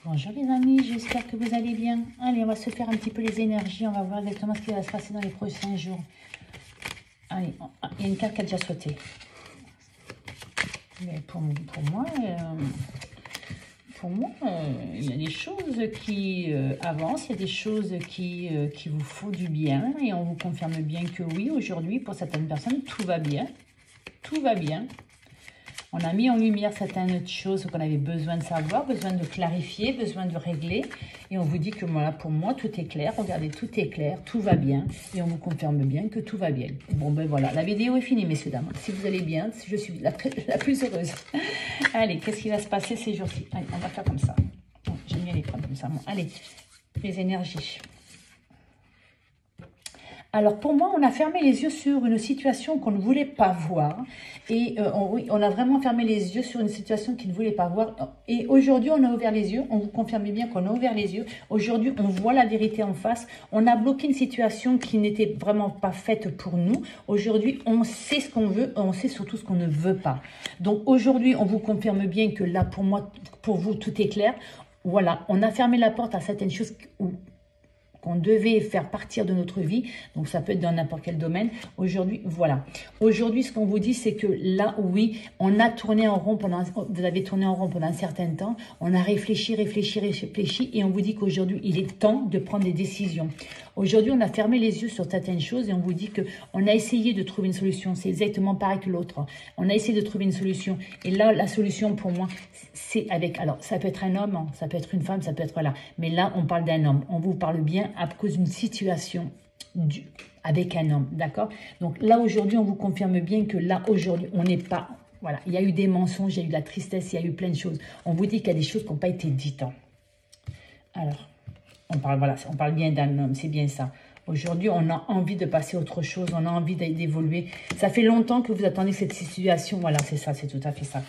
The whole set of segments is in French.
Bonjour les amis, j'espère que vous allez bien. Allez, on va se faire un petit peu les énergies. On va voir exactement ce qui va se passer dans les prochains jours. Allez, il y a une carte qui a déjà sauté. Mais pour moi, il y a des choses qui avancent, il y a des choses qui vous font du bien. Et on vous confirme bien que oui, aujourd'hui, pour certaines personnes, tout va bien. Tout va bien. On a mis en lumière certaines choses qu'on avait besoin de savoir, besoin de clarifier, besoin de régler. Et on vous dit que voilà, pour moi, tout est clair. Regardez, tout est clair, tout va bien. Et on vous confirme bien que tout va bien. Bon, ben voilà, la vidéo est finie, messieurs, dames. Si vous allez bien, je suis la plus heureuse. Allez, qu'est-ce qui va se passer ces jours-ci? Allez, on va faire comme ça. J'aime bien les prendre comme ça. Bon, allez, les énergies. Alors, pour moi, on a fermé les yeux sur une situation qu'on ne voulait pas voir. Et on a vraiment fermé les yeux sur une situation qu'il ne voulait pas voir. Et aujourd'hui, on a ouvert les yeux. On vous confirme bien qu'on a ouvert les yeux. Aujourd'hui, on voit la vérité en face. On a bloqué une situation qui n'était vraiment pas faite pour nous. Aujourd'hui, on sait ce qu'on veut. On sait surtout ce qu'on ne veut pas. Donc, aujourd'hui, on vous confirme bien que là, pour moi, pour vous, tout est clair. Voilà, on a fermé la porte à certaines choses qu'on devait faire partir de notre vie. Donc, ça peut être dans n'importe quel domaine. Aujourd'hui, voilà. Aujourd'hui, ce qu'on vous dit, c'est que là, oui, on a tourné en rond pendant... Vous avez tourné en rond pendant un certain temps. On a réfléchi. Et on vous dit qu'aujourd'hui, il est temps de prendre des décisions. Aujourd'hui, on a fermé les yeux sur certaines choses et on vous dit qu'on a essayé de trouver une solution. C'est exactement pareil que l'autre. On a essayé de trouver une solution. Et là, la solution, pour moi, c'est avec... Alors, ça peut être un homme, ça peut être une femme, ça peut être... Voilà. Mais là, on parle d'un homme. On vous parle bien à cause d'une situation avec un homme, d'accord? Donc là, aujourd'hui, on vous confirme bien que là, aujourd'hui, on n'est pas... Voilà, il y a eu des mensonges, il y a eu de la tristesse, il y a eu plein de choses. On vous dit qu'il y a des choses qui n'ont pas été dites. Alors, on parle bien d'un homme, c'est bien ça. Aujourd'hui, on a envie de passer à autre chose, on a envie d'évoluer. Ça fait longtemps que vous attendez que cette situation, voilà, c'est ça, c'est tout à fait ça.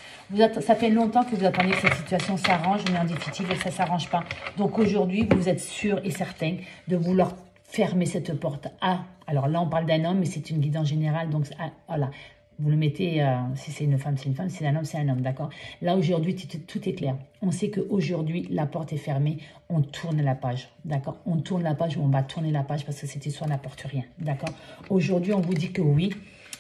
Ça fait longtemps que vous attendez que cette situation s'arrange, mais en définitive, ça ne s'arrange pas. Donc aujourd'hui, vous êtes sûr et certain de vouloir fermer cette porte. Ah, alors là, on parle d'un homme, mais c'est une guidance générale, donc voilà. Vous le mettez, si c'est une femme, c'est une femme, si c'est un homme, d'accord? Là, aujourd'hui, tout est clair. On sait qu'aujourd'hui, la porte est fermée, on tourne la page, d'accord? On tourne la page ou on va tourner la page parce que cette histoire n'apporte rien, d'accord? Aujourd'hui, on vous dit que oui,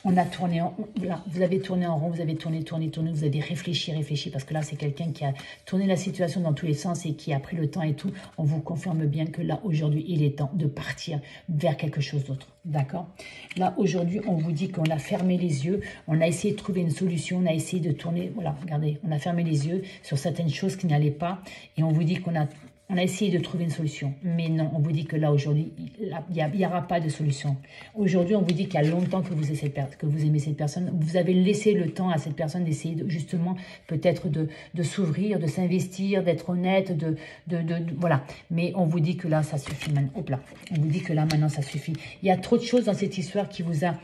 on a tourné en rond, là, vous avez tourné en rond, vous avez tourné, vous avez réfléchi, parce que là, c'est quelqu'un qui a tourné la situation dans tous les sens et qui a pris le temps et tout. On vous confirme bien que là, aujourd'hui, il est temps de partir vers quelque chose d'autre, d'accord? Là, aujourd'hui, on vous dit qu'on a fermé les yeux, on a essayé de trouver une solution, on a essayé de tourner, voilà, regardez, on a fermé les yeux sur certaines choses qui n'allaient pas et on vous dit qu'on a essayé de trouver une solution, mais non, on vous dit que là, aujourd'hui, il n'y aura pas de solution. Aujourd'hui, on vous dit qu'il y a longtemps que vous aimez cette personne. Vous avez laissé le temps à cette personne d'essayer justement peut-être de s'ouvrir, de s'investir, d'être honnête, voilà. Mais on vous dit que là, ça suffit maintenant. Hop là. On vous dit que là, maintenant, ça suffit. Il y a trop de choses dans cette histoire qui vous a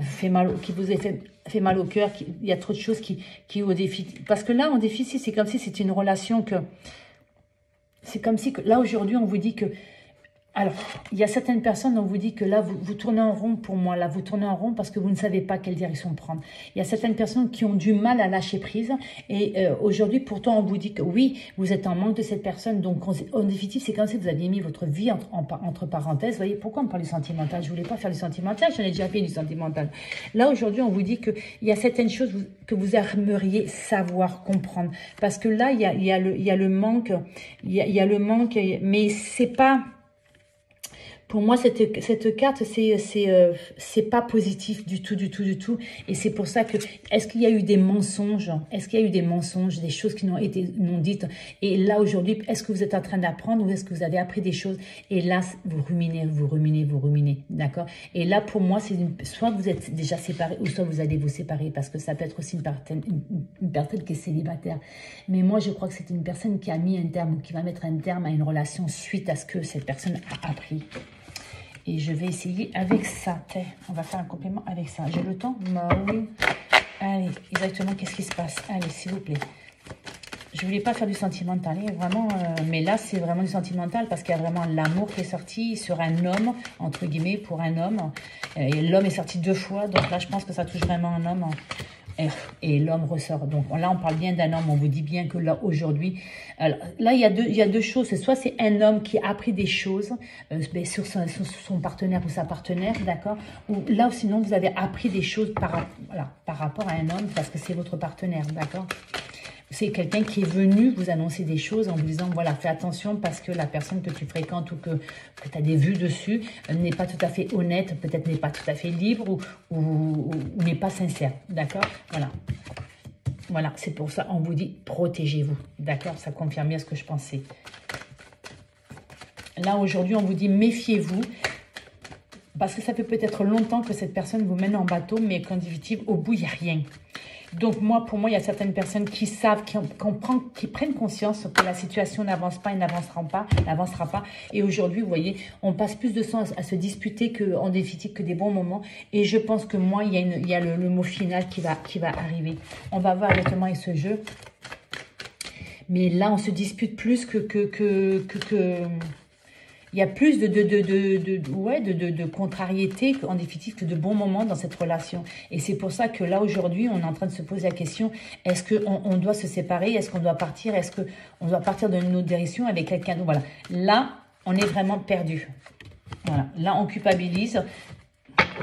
fait mal, fait mal au cœur. Il y a trop de choses qui au défi. Parce que là, en déficit, c'est comme si c'était une relation que... C'est comme si, là, aujourd'hui, on vous dit que... Alors, il y a certaines personnes, on vous dit que là, vous tournez en rond pour moi. Là, vous tournez en rond parce que vous ne savez pas quelle direction prendre. Il y a certaines personnes qui ont du mal à lâcher prise. Et aujourd'hui, pourtant, on vous dit que oui, vous êtes en manque de cette personne. Donc, en définitive, c'est comme si vous aviez mis votre vie entre parenthèses. Vous voyez, pourquoi on parle du sentimental? Je ne voulais pas faire du sentimental, j'en ai déjà fait du sentimental. Là, aujourd'hui, on vous dit qu'il y a certaines choses que vous aimeriez savoir, comprendre. Parce que là, il y a le manque, il y a le manque, mais c'est pas... Pour moi, cette carte, c'est pas positif du tout. Et c'est pour ça que, est-ce qu'il y a eu des mensonges? Est-ce qu'il y a eu des mensonges, des choses qui n'ont été non dites? Et là, aujourd'hui, est-ce que vous êtes en train d'apprendre ou est-ce que vous avez appris des choses? Et là, vous ruminez, d'accord? Et là, pour moi, c'est soit vous êtes déjà séparés ou soit vous allez vous séparer parce que ça peut être aussi une personne qui est célibataire. Mais moi, je crois que c'est une personne qui a mis un terme, qui va mettre un terme à une relation suite à ce que cette personne a appris. Et je vais essayer avec ça. On va faire un complément avec ça. J'ai le temps? Oui. Allez, exactement, qu'est-ce qui se passe? Allez, s'il vous plaît. Je ne voulais pas faire du sentimental, vraiment, mais là, c'est vraiment du sentimental parce qu'il y a vraiment l'amour qui est sorti sur un homme, entre guillemets, pour un homme. Et l'homme est sorti 2 fois, donc là, je pense que ça touche vraiment un homme. Et l'homme ressort. Donc là, on parle bien d'un homme. On vous dit bien que là, aujourd'hui, là, il y a deux choses. Soit c'est un homme qui a appris des choses sur son partenaire ou sa partenaire, d'accord. Ou là, sinon, vous avez appris des choses par rapport à un homme parce que c'est votre partenaire, d'accord. C'est quelqu'un qui est venu vous annoncer des choses en vous disant, voilà, fais attention parce que la personne que tu fréquentes ou que tu as des vues dessus n'est pas tout à fait honnête, peut-être n'est pas tout à fait libre ou n'est pas sincère, d'accord. Voilà. Voilà, c'est pour ça on vous dit, protégez-vous, d'accord. Ça confirme bien ce que je pensais. Là, aujourd'hui, on vous dit, méfiez-vous. Parce que ça fait peut-être longtemps que cette personne vous mène en bateau, mais qu'en définitive, au bout, il n'y a rien. Donc, pour moi, il y a certaines personnes qui savent, qui prennent conscience que la situation n'avance pas et n'avancera pas. Et aujourd'hui, vous voyez, on passe plus de temps à se disputer qu'en définitive que des bons moments. Et je pense que moi, il y a le mot final qui va arriver. On va voir exactement avec ce jeu. Mais là, on se dispute plus il y a plus de contrariété en définitive que de bons moments dans cette relation. Et c'est pour ça que là, aujourd'hui, on est en train de se poser la question, est-ce qu'on doit se séparer? Est-ce qu'on doit partir? Est-ce qu'on doit partir dans une autre direction avec quelqu'un d'autre? Voilà. Là, on est vraiment perdu. Voilà. Là, on culpabilise.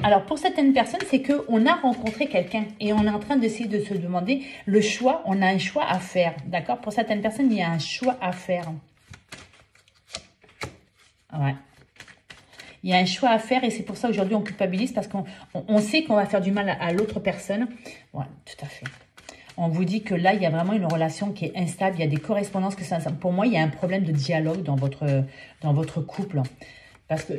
Alors, pour certaines personnes, c'est qu'on a rencontré quelqu'un et on est en train d'essayer de se demander le choix. On a un choix à faire, d'accord? Pour certaines personnes, il y a un choix à faire. Ouais. Il y a un choix à faire et c'est pour ça aujourd'hui on culpabilise parce qu'on sait qu'on va faire du mal à l'autre personne. Ouais, tout à fait. On vous dit que là, il y a vraiment une relation qui est instable. Il y a des correspondances que ça... Pour moi, il y a un problème de dialogue dans votre couple. Parce que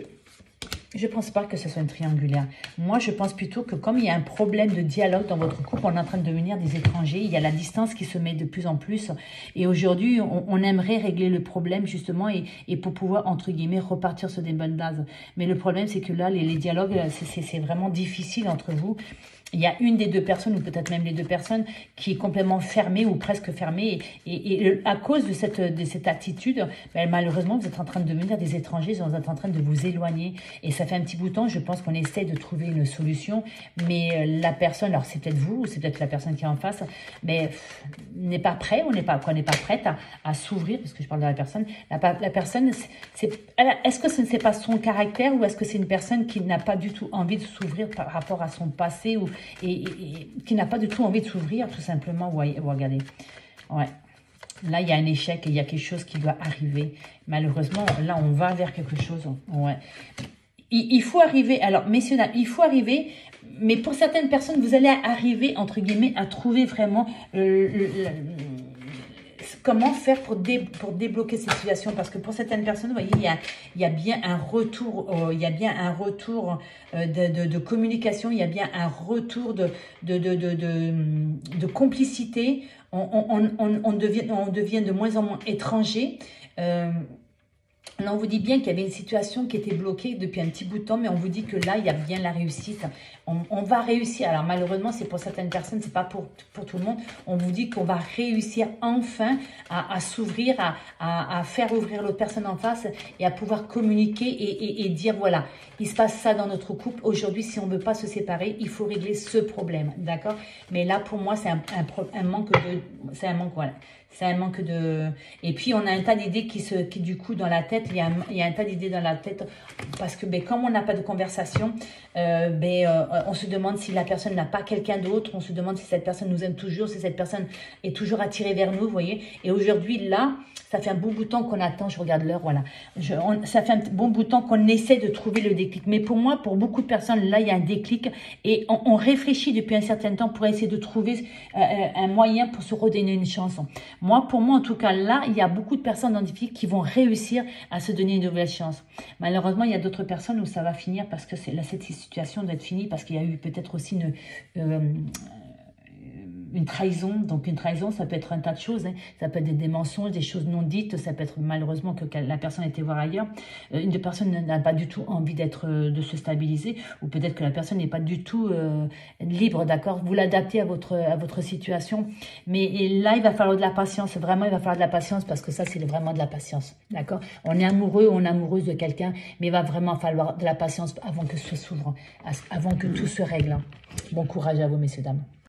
je ne pense pas que ce soit une triangulaire. Moi, je pense plutôt que comme il y a un problème de dialogue dans votre couple, on est en train de devenir des étrangers. Il y a la distance qui se met de plus en plus. Et aujourd'hui, on aimerait régler le problème justement et pour pouvoir, entre guillemets, repartir sur des bonnes bases. Mais le problème, c'est que là, les dialogues, c'est vraiment difficile entre vous. Il y a une des deux personnes, ou peut-être même les deux personnes, qui est complètement fermée ou presque fermée. Et à cause de cette attitude, ben, malheureusement, vous êtes en train de devenir des étrangers, vous êtes en train de vous éloigner. Et ça fait un petit bout de temps, je pense qu'on essaie de trouver une solution. Mais la personne, alors c'est peut-être vous, ou c'est peut-être la personne qui est en face, mais n'est pas prêt, on n'est pas prête à s'ouvrir, parce que je parle de la personne. La personne, est-ce que ce n'est pas son caractère ou est-ce que c'est une personne qui n'a pas du tout envie de s'ouvrir par rapport à son passé ou et qui n'a pas du tout envie de s'ouvrir, tout simplement, vous regardez. Ouais. Là, il y a un échec et il y a quelque chose qui doit arriver. Malheureusement, là, on va vers quelque chose. Ouais. Il faut arriver, alors, messieurs, il faut arriver, mais pour certaines personnes, vous allez arriver, entre guillemets, à trouver vraiment comment faire pour débloquer cette situation, parce que pour certaines personnes, vous voyez, il y a bien un retour, de communication, il y a bien un retour de complicité. On devient de moins en moins étranger. Là, on vous dit bien qu'il y avait une situation qui était bloquée depuis un petit bout de temps, mais on vous dit que là, il y a bien la réussite. On va réussir. Alors, malheureusement, c'est pour certaines personnes, c'est pas pour tout le monde. On vous dit qu'on va réussir enfin à s'ouvrir, à faire ouvrir l'autre personne en face et à pouvoir communiquer et dire, voilà, il se passe ça dans notre couple. Aujourd'hui, si on ne veut pas se séparer, il faut régler ce problème, d'accord? Mais là, pour moi, c'est un manque de... C'est un manque, voilà. C'est un manque de... Et puis, on a un tas d'idées qui du coup, dans la tête, il y a un tas d'idées dans la tête. Parce que, comme on n'a pas de conversation, on se demande si la personne n'a pas quelqu'un d'autre. On se demande si cette personne nous aime toujours, si cette personne est toujours attirée vers nous, vous voyez. Et aujourd'hui, là, ça fait un bon bout de temps qu'on attend. Je regarde l'heure, voilà. Ça fait un bon bout de temps qu'on essaie de trouver le déclic. Mais pour moi, pour beaucoup de personnes, là, il y a un déclic. Et on réfléchit depuis un certain temps pour essayer de trouver un moyen pour se redonner une chance. Pour moi, en tout cas, là, il y a beaucoup de personnes identifiées qui vont réussir à se donner une nouvelle chance. Malheureusement, il y a d'autres personnes où ça va finir parce que cette situation doit être finie parce qu'il y a eu peut-être aussi une trahison. Donc, une trahison, ça peut être un tas de choses. Hein. Ça peut être des mensonges, des choses non dites. Ça peut être malheureusement que la personne était voir ailleurs. Une personne n'a pas du tout envie de se stabiliser. Ou peut-être que la personne n'est pas du tout libre, d'accord? Vous l'adaptez à votre situation. Mais là, il va falloir de la patience. Vraiment, il va falloir de la patience parce que ça, c'est vraiment de la patience, d'accord? On est amoureux, on est amoureuse de quelqu'un, mais il va vraiment falloir de la patience avant que ce s'ouvre, avant que tout se règle. Bon courage à vous, messieurs, dames.